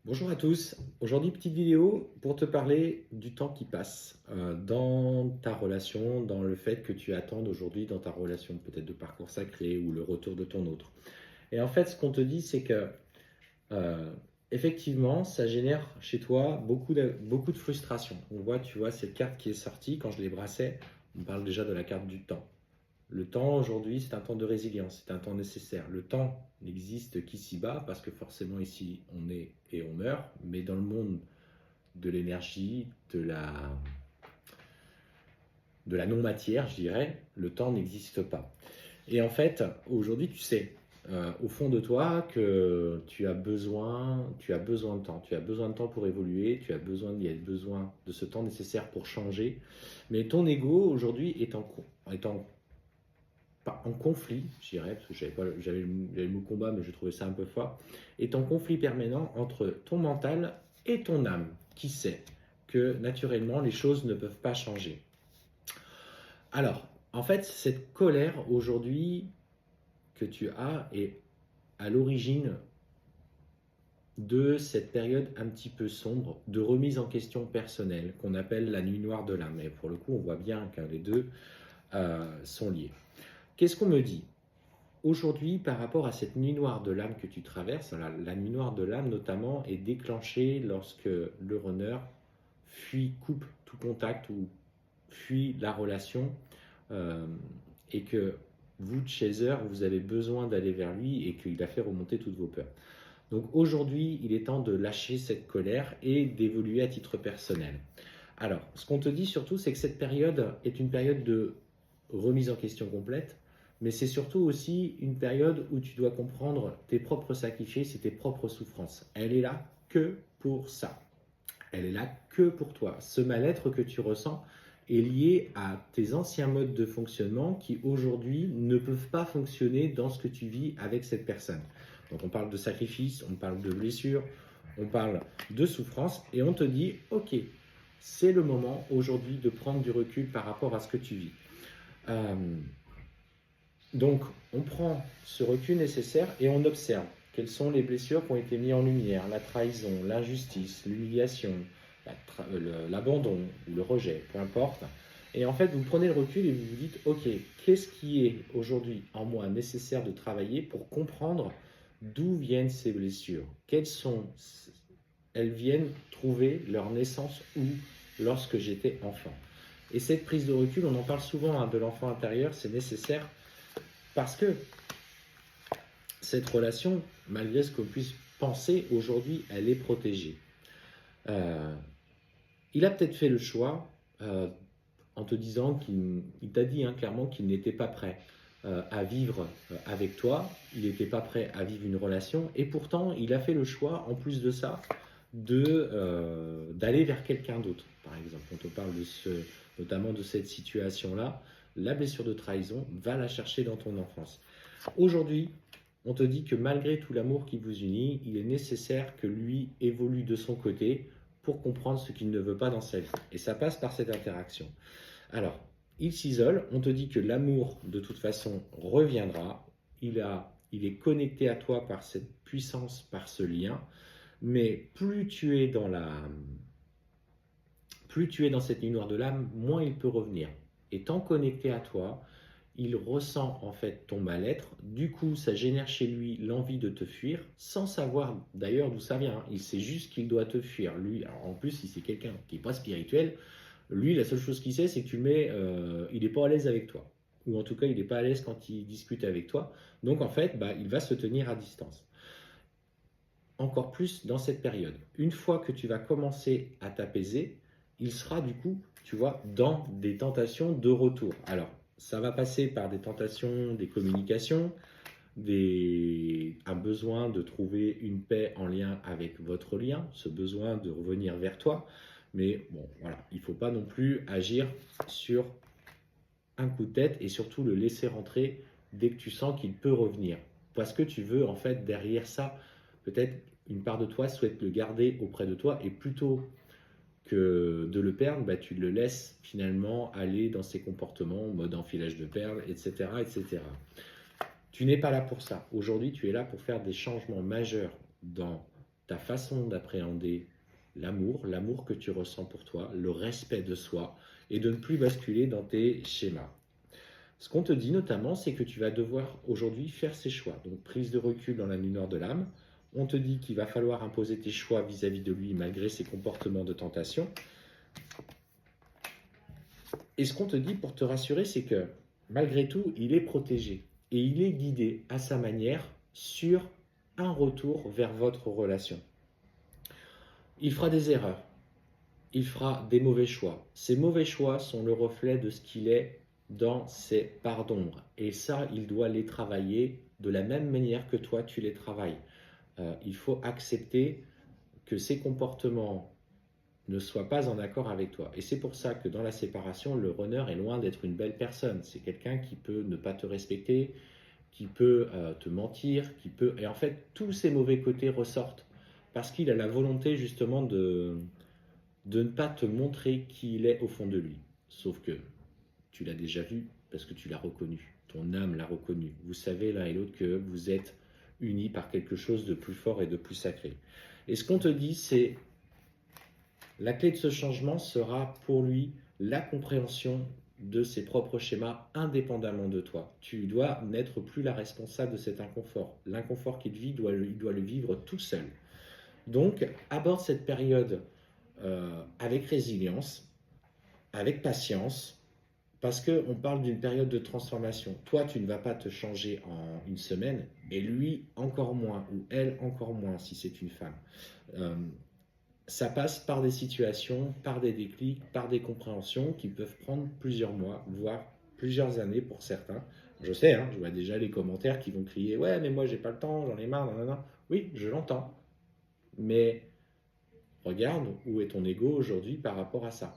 Bonjour à tous. Aujourd'hui, petite vidéo pour te parler du temps qui passe dans ta relation, dans le fait que tu attendes aujourd'hui dans ta relation, peut-être de parcours sacré ou le retour de ton autre. Et en fait, ce qu'on te dit, c'est que euh, effectivement, ça génère chez toi beaucoup de frustration. On voit, tu vois, cette carte qui est sortie, quand je les brassais, on parle déjà de la carte du temps. Le temps aujourd'hui, c'est un temps de résilience, c'est un temps nécessaire. Le temps n'existe qu'ici-bas parce que forcément ici on est et on meurt, mais dans le monde de l'énergie, de la non-matière, je dirais, le temps n'existe pas. Et en fait, aujourd'hui, tu sais, au fond de toi, que tu as besoin de temps. Tu as besoin de temps pour évoluer, il y a besoin de ce temps nécessaire pour changer. Mais ton ego, aujourd'hui, est en pas en conflit, je dirais, parce que j'avais le mot combat, mais je trouvais ça un peu fort, est en conflit permanent entre ton mental et ton âme, qui sait que naturellement les choses ne peuvent pas changer. Alors, en fait, cette colère aujourd'hui que tu as est à l'origine de cette période un petit peu sombre de remise en question personnelle qu'on appelle la nuit noire de l'âme. Et pour le coup, on voit bien que les deux sont liés. Qu'est-ce qu'on me dit aujourd'hui, par rapport à cette nuit noire de l'âme que tu traverses? La nuit noire de l'âme notamment est déclenchée lorsque le runner coupe tout contact ou fuit la relation euh, et que vous, chaser, vous avez besoin d'aller vers lui et qu'il a fait remonter toutes vos peurs. Donc aujourd'hui, il est temps de lâcher cette colère et d'évoluer à titre personnel. Alors, ce qu'on te dit surtout, c'est que cette période est une période de remise en question complète, mais c'est surtout aussi une période où tu dois comprendre tes propres sacrifices et tes propres souffrances. Elle est là que pour ça. Elle est là que pour toi. Ce mal-être que tu ressens est lié à tes anciens modes de fonctionnement qui aujourd'hui ne peuvent pas fonctionner dans ce que tu vis avec cette personne. Donc on parle de sacrifice, on parle de blessure, on parle de souffrance et on te dit ok, c'est le moment aujourd'hui de prendre du recul par rapport à ce que tu vis. Euh, donc, on prend ce recul nécessaire et on observe quelles sont les blessures qui ont été mises en lumière, la trahison, l'injustice, l'humiliation, l'abandon ou le rejet, peu importe. Et en fait, vous prenez le recul et vous vous dites, ok, qu'est-ce qui est aujourd'hui en moi nécessaire de travailler pour comprendre d'où viennent ces blessures? Elles viennent trouver leur naissance où lorsque j'étais enfant. Et cette prise de recul, on en parle souvent de l'enfant intérieur, c'est nécessaire parce que cette relation, malgré ce qu'on puisse penser, aujourd'hui, elle est protégée. Euh, il a peut-être fait le choix en te disant qu'il t'a dit clairement qu'il n'était pas prêt à vivre avec toi, il n'était pas prêt à vivre une relation, et pourtant, il a fait le choix, en plus de ça, d'aller vers quelqu'un d'autre. Par exemple, quand on parle notamment de cette situation-là, la blessure de trahison, va la chercher dans ton enfance. Aujourd'hui, on te dit que malgré tout l'amour qui vous unit, il est nécessaire que lui évolue de son côté pour comprendre ce qu'il ne veut pas dans sa vie. Et ça passe par cette interaction. Alors, il s'isole, on te dit que l'amour, de toute façon, reviendra. Il est connecté à toi par cette puissance, par ce lien. Mais plus tu es dans cette nuit noire de l'âme, moins il peut revenir. Étant connecté à toi, il ressent en fait ton mal-être. Du coup, ça génère chez lui l'envie de te fuir, sans savoir d'ailleurs d'où ça vient. Il sait juste qu'il doit te fuir. Lui, alors en plus, si c'est quelqu'un qui n'est pas spirituel, lui, la seule chose qu'il sait, c'est que il n'est pas à l'aise avec toi. Ou en tout cas, il n'est pas à l'aise quand il discute avec toi. Donc en fait, il va se tenir à distance. Encore plus dans cette période. Une fois que tu vas commencer à t'apaiser, il sera du coup, tu vois, dans des tentations de retour. Alors, ça va passer par des tentations, des communications, un besoin de trouver une paix en lien avec votre lien, ce besoin de revenir vers toi. Mais bon, voilà, il ne faut pas non plus agir sur un coup de tête et surtout le laisser rentrer dès que tu sens qu'il peut revenir. Parce que tu veux, en fait, derrière ça, peut-être une part de toi souhaite le garder auprès de toi et plutôt que de le perdre, tu le laisses finalement aller dans ses comportements, mode enfilage de perles, etc., etc. Tu n'es pas là pour ça. Aujourd'hui, tu es là pour faire des changements majeurs dans ta façon d'appréhender l'amour que tu ressens pour toi, le respect de soi, et de ne plus basculer dans tes schémas. Ce qu'on te dit notamment, c'est que tu vas devoir aujourd'hui faire ces choix. Donc prise de recul dans la nuit noire de l'âme. On te dit qu'il va falloir imposer tes choix vis-à-vis de lui malgré ses comportements de tentation. Et ce qu'on te dit pour te rassurer, c'est que malgré tout, il est protégé et il est guidé à sa manière sur un retour vers votre relation. Il fera des erreurs, il fera des mauvais choix. Ces mauvais choix sont le reflet de ce qu'il est dans ses parts d'ombre. Et ça, il doit les travailler de la même manière que toi, tu les travailles. Il faut accepter que ces comportements ne soient pas en accord avec toi. Et c'est pour ça que dans la séparation, le runner est loin d'être une belle personne. C'est quelqu'un qui peut ne pas te respecter, qui peut te mentir, qui peut... Et en fait, tous ces mauvais côtés ressortent parce qu'il a la volonté justement de ne pas te montrer qui il est au fond de lui. Sauf que tu l'as déjà vu parce que tu l'as reconnu. Ton âme l'a reconnu. Vous savez l'un et l'autre que vous êtes unis par quelque chose de plus fort et de plus sacré. Et ce qu'on te dit, c'est la clé de ce changement sera pour lui la compréhension de ses propres schémas indépendamment de toi. Tu dois n'être plus la responsable de cet inconfort. L'inconfort qu'il vit, il doit le vivre tout seul. Donc, aborde cette période avec résilience, avec patience, parce qu'on parle d'une période de transformation. Toi, tu ne vas pas te changer en une semaine, et lui encore moins, ou elle encore moins, si c'est une femme. Ça passe par des situations, par des déclics, par des compréhensions qui peuvent prendre plusieurs mois, voire plusieurs années pour certains. Je sais, hein, je vois déjà les commentaires qui vont crier « Ouais, mais moi j'ai pas le temps, j'en ai marre, non. » Oui, je l'entends. Mais regarde où est ton ego aujourd'hui par rapport à ça.